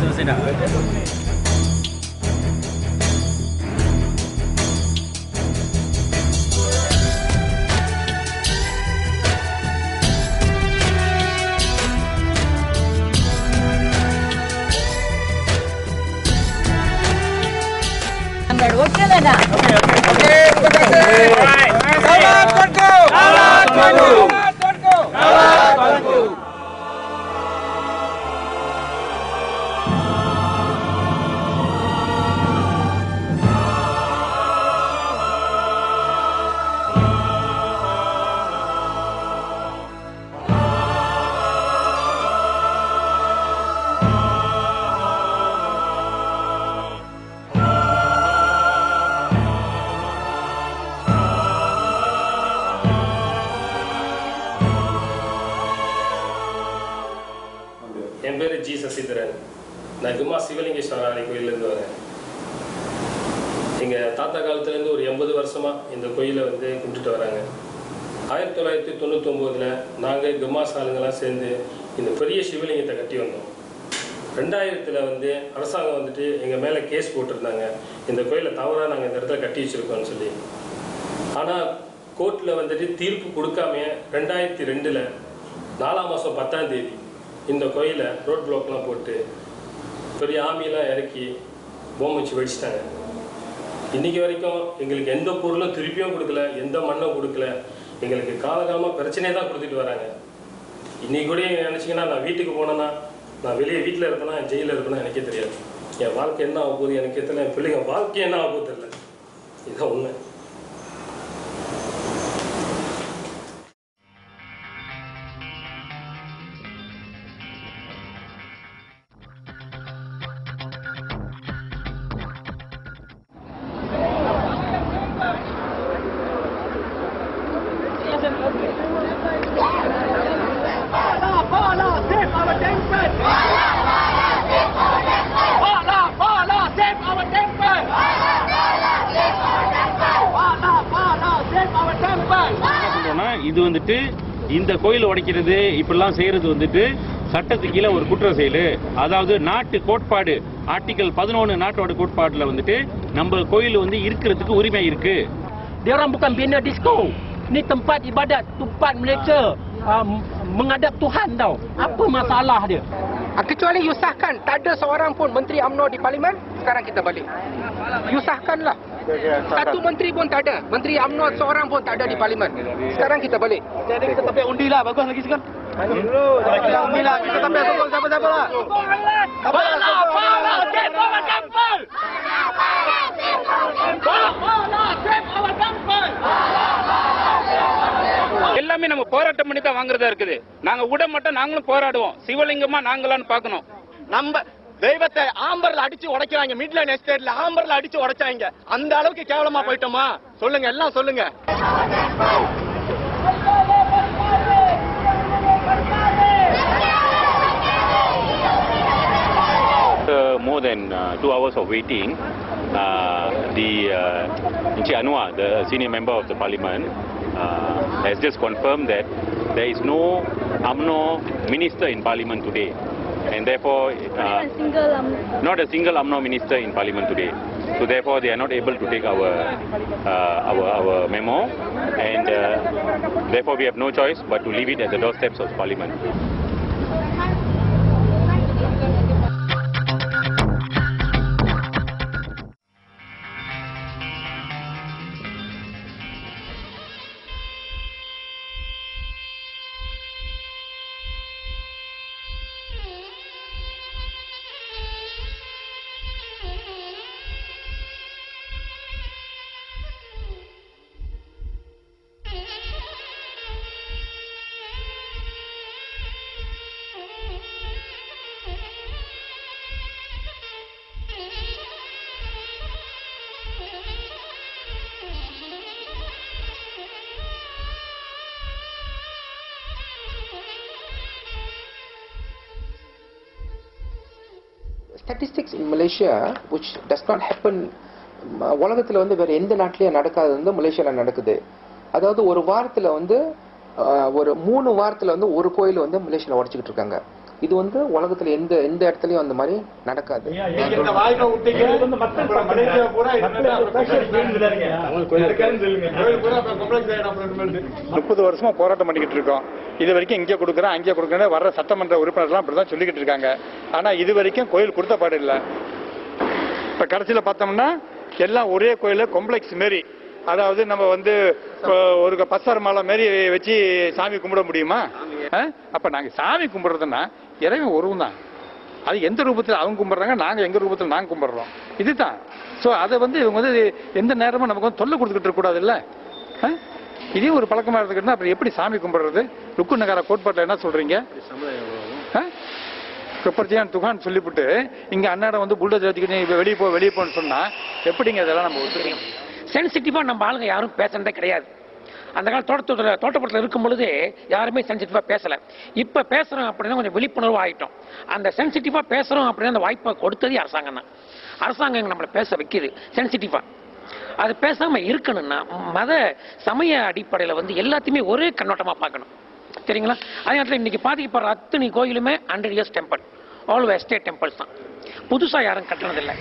selesai dah. Okey lah dah. Okey, terima kasih. Selamat Tuanku. Selamat Tuanku. Selamat Tuanku. Selamat Tuanku. என் பேர் G Sasitharan. நான் கும்மா சிவலிங்கேஸ்வரர் கோயிலேருந்து வரேன். எங்கள் தாத்தா காலத்துலேருந்து ஒரு 80 வருஷமாக இந்த கோயிலை வந்து கும்பிட்டுட்டு வராங்க. 1999 நாங்கள் கும்மாஸ் ஆளுங்கெல்லாம் சேர்ந்து இந்த பெரிய சிவலிங்கத்தை கட்டி வந்தோம். 2000 வந்து அரசாங்கம் வந்துட்டு எங்கள் மேலே கேஸ் போட்டிருந்தாங்க, இந்த கோயிலை தவறாக நாங்கள் இந்த இடத்துல கட்டி வச்சுருக்கோம்னு சொல்லி. ஆனால் கோர்ட்டில் வந்துட்டு தீர்ப்பு கொடுக்காம 2002 4ஆம் மாதம் 10ஆம் தேதி இந்த கோயிலை ரோட் பிளாக்லாம் போட்டு பெரிய ஆமியெல்லாம் இறக்கி பொம்மை வச்சு வெடிச்சிட்டாங்க. இன்றைக்கி வரைக்கும் எங்களுக்கு எந்த பொருளும் திருப்பியும் கொடுக்கல, எந்த மண்ணும் கொடுக்கல. எங்களுக்கு காலகாலமாக பிரச்சனையே தான் கொடுத்துட்டு வராங்க. இன்றைக்கி கூட நினச்சிங்கன்னா நான் வீட்டுக்கு போனேன்னா, நான் வெளியே வீட்டில் இருப்பேனா ஜெயிலில் இருப்பேனா எனக்கே தெரியாது. என் வாழ்க்கை என்ன ஆக போகுது எனக்கே தெரியல, என் பிள்ளைங்க வாழ்க்கை என்ன ஆக போகுது தெரியல. இதுதான் உண்மை. இது வந்துட்டு இந்த கோயில் உடைக்கிறது இப்படிலாம் செய்யறது வந்துட்டு சட்டத்துக்கு கீழே ஒரு குற்ற செயல். அதாவது நாட்டு கோட்பாடு ஆர்டிகல் 11 நாட்டோட கோட்பாடுல வந்துட்டு நம்ம கோயில் வந்து இருக்கிறதுக்கு உரிமை இருக்கு. Dia orang bukan bina disco. Ni tempat ibadat, tempat mereka menghadap Tuhan tau. Apa masalah dia? Kecuali you sahkan tak ada seorang pun Menteri UMNO di Parlimen, sekarang kita balik. You sahkanlah. Satu menteri pun tak ada. Menteri UMNO seorang pun tak ada di Parlimen. Sekarang kita balik. Jadi kita tapik undi lah, bagus lagi sekarang. Dulu, kita undi lah, kita tapik sokong siapa-siapa lah. எல்லாமே நம்ம போராட்டம் பண்ணி தான் வாங்குறதா இருக்குது. நாங்க விட மாட்டோம், நாங்களும் போராடுவோம். சிவலிங்கமா நாங்களான்னு பார்க்கணும். நம்ம தெய்வத்தை ஆம்பர்ல அடிச்சு உடைக்கிறாங்க. மிட்லேண்ட் எஸ்டேட்ல ஆம்பர்ல அடிச்சு உடைச்சாங்க. அந்த அளவுக்கு கேவலமா போயிட்டோமா? சொல்லுங்க, எல்லாம் சொல்லுங்க. More than 2 hours of waiting, the Encik Anwar, the senior member of the parliament, has just confirmed that there is no UMNO minister in parliament today, and therefore not a single UMNO minister in parliament today. So therefore they are not able to take our memo, and therefore we have no choice but to leave it at the doorsteps of parliament. Statistics in Malaysia, which does not happen, உலகத்தில் வந்து வேறு எந்த நாட்டிலையும் நடக்காது வந்து மலேசியாவில் நடக்குது. அதாவது ஒரு வாரத்தில் வந்து ஒரு 3 வாரத்தில் வந்து ஒரு கோயில் வந்து மலேசியாவில் உடச்சிக்கிட்டு இருக்காங்க. இது வந்து உலகத்துல எந்த எந்த இடத்துலயும் அந்த மாதிரி நடக்காது. இந்த வாய்ப்பை விட்டீங்க மலேசியா பூரா 30 வருஷமா போராட்டம் பண்ணிக்கிட்டு இருக்கோம். இது வரைக்கும் இங்கே கொடுக்குறேன் அங்கே கொடுக்குறேன் வர்ற சட்டமன்ற உறுப்பினர்லாம் அப்படிதான் சொல்லிக்கிட்டு இருக்காங்க. ஆனா இது வரைக்கும் கோயில் கொடுத்த பாடு இல்லை. இப்ப கடைசியில பார்த்தோம்னா எல்லாம் ஒரே கோயில காம்ப்ளெக்ஸ் மாரி, அதாவது நம்ம வந்து ஒரு பசார் மாலை மாரி வச்சு சாமி கும்பிட முடியுமா? அப்ப நாங்க சாமி கும்பிடுறதுன்னா இறைவன் ஒருவன் தான். அது எந்த ரூபத்தில் அவங்க கும்பிடுறாங்க, நாங்க எங்க ரூபத்தில் நாங்க கும்பிடுறோம், இதுதான். ஸோ அதை வந்து இவங்க வந்து எந்த நேரமும் நமக்கு வந்து தொல்லை கொடுத்துக்கிட்டு இருக்கக்கூடாது இல்லை. இதையும் ஒரு பழக்கமாக இருந்துக்கிட்டா அப்புறம் எப்படி சாமி கும்பிடுறது? ருக்கு நகர கோட்பாட்டில் என்ன சொல்றீங்க? பிரபர்ஜியான் துகான் சொல்லிவிட்டு இங்க அன்னாடம் வந்து புல்டோசர் வச்சுக்கிட்டு வெளியே போன்னு சொன்னா எப்படிங்க இதெல்லாம் நம்ம ஒத்துக்கிறோம்? சென்சிட்டிவா நம்ம ஆளுங்க யாரும் பேசுறதே கிடையாது. அந்த கால தோட்டப்படத்தில் இருக்கும் பொழுது யாருமே சென்சிட்டிவா பேசல. இப்ப பேசுறோம் அப்படின்னா கொஞ்சம் விழிப்புணர்வு ஆயிட்டோம். அந்த சென்சிட்டிவா பேசுறோம் அப்படின்னா அந்த வாய்ப்பை கொடுத்தது அரசாங்கம் தான். அரசாங்கம் நம்மளை பேச வைக்குது சென்சிட்டிவா. அது பேசாம இருக்கணும்னா மத சமய அடிப்படையில் வந்து எல்லாத்தையுமே ஒரே கண்ணோட்டமா பார்க்கணும். சரிங்களா? அதே நேரத்தில் இன்னைக்கு பாதிக்கப்படுற அத்தனை கோயிலுமே 100 years temple, all estate temples தான். புதுசா யாரும் கட்டினதில்லை.